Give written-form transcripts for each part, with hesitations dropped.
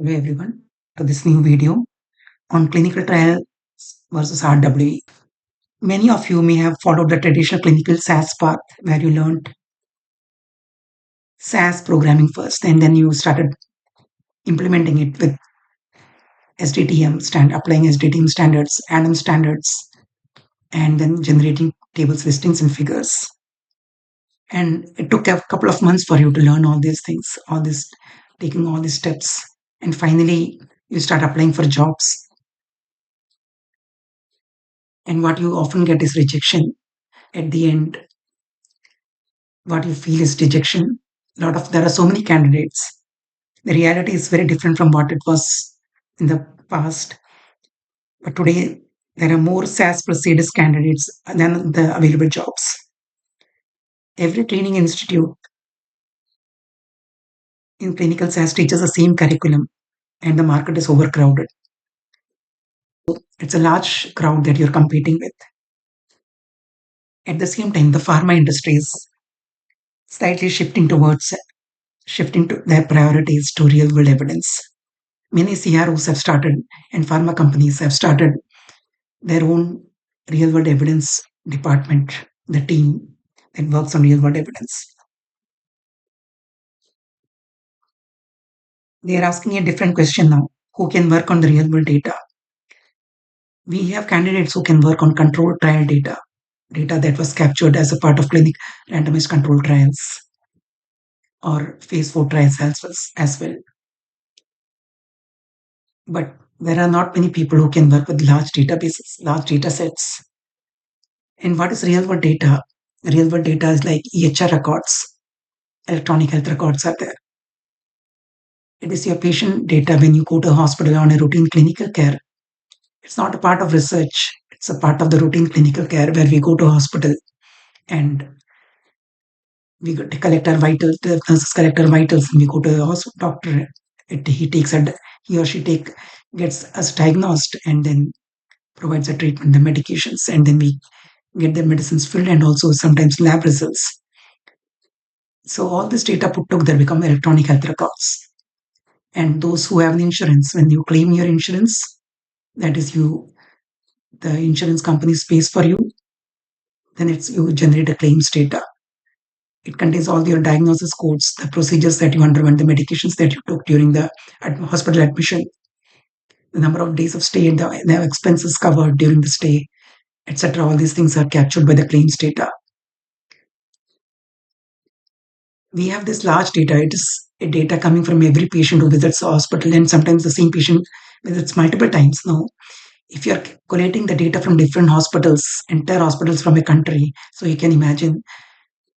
Hello everyone to this new video on clinical trial versus RWE. Many of you may have followed the traditional clinical SAS path where you learned SAS programming first and then you started implementing it with applying SDTM standards, ADaM standards, and then generating tables, listings, and figures. And it took a couple of months for you to learn all these things, taking all these steps. And finally, you start applying for jobs. And what you often get is rejection at the end. What you feel is dejection. There are so many candidates. The reality is very different from what it was in the past. But today there are more SAS procedures candidates than the available jobs. Every training institute in clinical SAS teaches the same curriculum, and the market is overcrowded. It's a large crowd that you're competing with. At the same time, the pharma industry is slightly shifting to their priorities to real world evidence. Many CROs have started and pharma companies have started their own real world evidence department, the team that works on real world evidence. They are asking a different question now: who can work on the real world data? We have candidates who can work on controlled trial data that was captured as a part of clinic randomized controlled trials or phase 4 trials as well. But there are not many people who can work with large databases, large data sets. And what is real world data? Real world data is like EHR records, electronic health records are there. It is your patient data when you go to a hospital on a routine clinical care. It's not a part of research. It's a part of the routine clinical care where we go to a hospital and we go to collect our vitals. The nurses collect our vitals and we go to a doctor. He or she gets us diagnosed and then provides a treatment, the medications, and then we get the medicines filled and also sometimes lab results. So all this data put together become electronic health records. And those who have an insurance, when you claim your insurance, that is the insurance company pays for you, then you generate a claims data. It contains all your diagnosis codes, the procedures that you underwent, the medications that you took during the hospital admission, the number of days of stay, and the expenses covered during the stay, etc. All these things are captured by the claims data. We have this large data. It is a data coming from every patient who visits the hospital, and sometimes the same patient visits multiple times. Now, if you're collating the data from different hospitals, entire hospitals from a country, so you can imagine,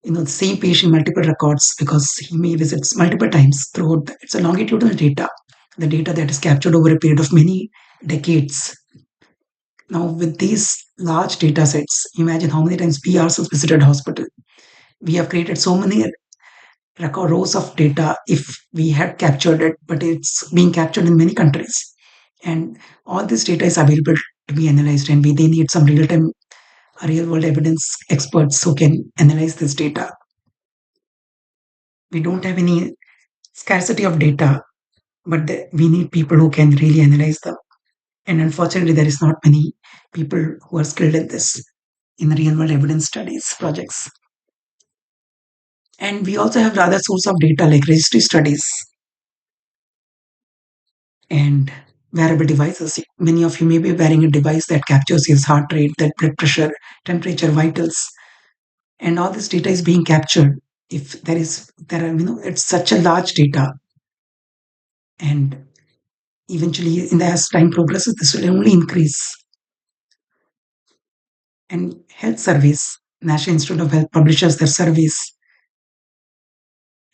the same patient, multiple records, because he may visits multiple times throughout. It's a longitudinal data, the data that is captured over a period of many decades. Now, with these large data sets, imagine how many times we ourselves visited hospital. We have created so many record rows of data if we had captured it, but it's being captured in many countries. And all this data is available to be analyzed, and they need some real-time, real-world evidence experts who can analyze this data. We don't have any scarcity of data, but we need people who can really analyze them. And unfortunately, there is not many people who are skilled in this, in real-world evidence studies projects. And we also have the other source of data like registry studies and wearable devices. Many of you may be wearing a device that captures your heart rate, that blood pressure, temperature, vitals, and all this data is being captured. If it's such a large data, and eventually, as time progresses, this will only increase. And health surveys, National Institute of Health publishes their surveys,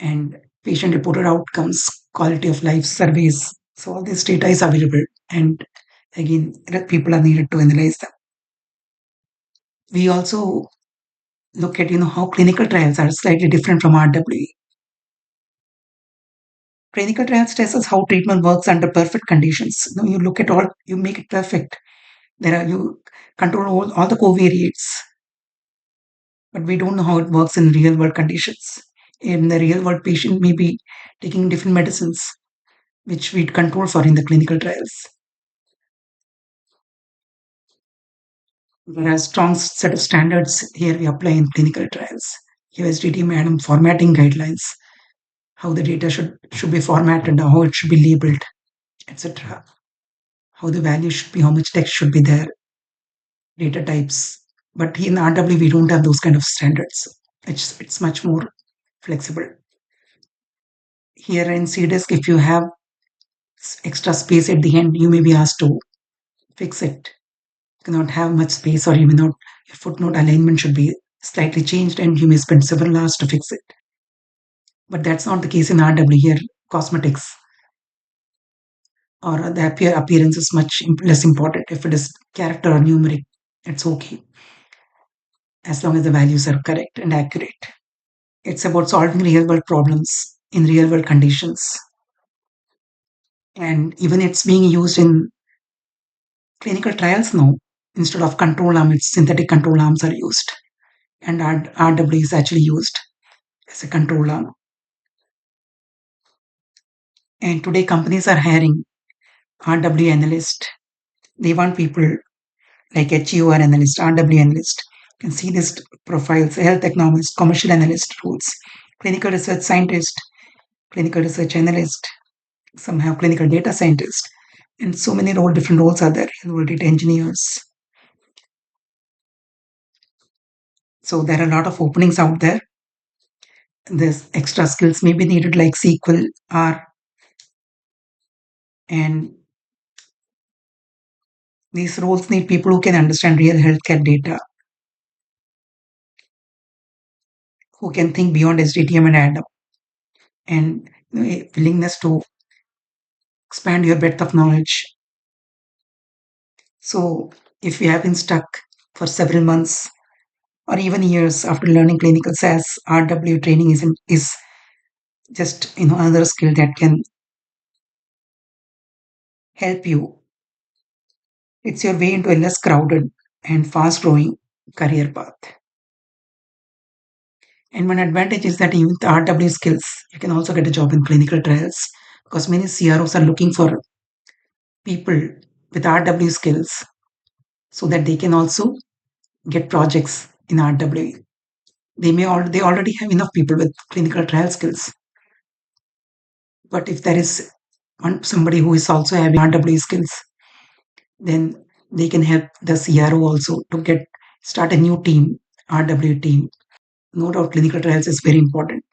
and patient-reported outcomes, quality of life surveys. So all this data is available, and again, people are needed to analyze them. We also look at how clinical trials are slightly different from RWE. Clinical trials tells us how treatment works under perfect conditions. You look at all, you make it perfect. You control all the covariates, but we don't know how it works in real world conditions. In the real world, patient may be taking different medicines. which we control for in the clinical trials. There are strong set of standards here we apply in clinical trials. SDTM and ADaM formatting guidelines, how the data should be formatted, how it should be labeled, etc. How the value should be, how much text should be there, data types. But in RW, we don't have those kind of standards. It's much more flexible. Here in CDisk, if you have extra space at the end, you may be asked to fix it. You cannot have much space, or you may not, your footnote alignment should be slightly changed, and you may spend several hours to fix it. But that's not the case in RW here. Cosmetics or the appearance is much less important. If it is character or numeric, it's okay as long as the values are correct and accurate. It's about solving real world problems in real world conditions. And even it's being used in clinical trials now. Instead of control arm, it's synthetic control arms are used. And RW is actually used as a control arm. And today companies are hiring RW analyst. They want people like HEOR analyst, RW analyst. You can see these profiles: health economist, commercial analyst roles, clinical research scientist, clinical research analyst. Some have clinical data scientist, and so many different roles are there. Real world data engineers. So there are a lot of openings out there. There's extra skills may be needed like SQL, R, and these roles need people who can understand real healthcare data, who can think beyond SDTM and ADaM, and a willingness to expand your breadth of knowledge. So if you have been stuck for several months or even years after learning clinical SAS, RW training is just another skill that can help you. It's your way into a less crowded and fast growing career path. And one advantage is that even with RW skills, you can also get a job in clinical trials because many CROs are looking for people with RW skills so that they can also get projects in RW. They already have enough people with clinical trial skills. But if there is somebody who is also having RW skills, then they can help the CRO also to start a new team, RW team. No doubt clinical trials is very important.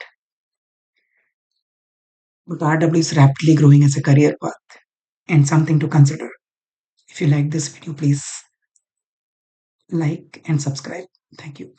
But RW is rapidly growing as a career path and something to consider. If you like this video, please like and subscribe. Thank you.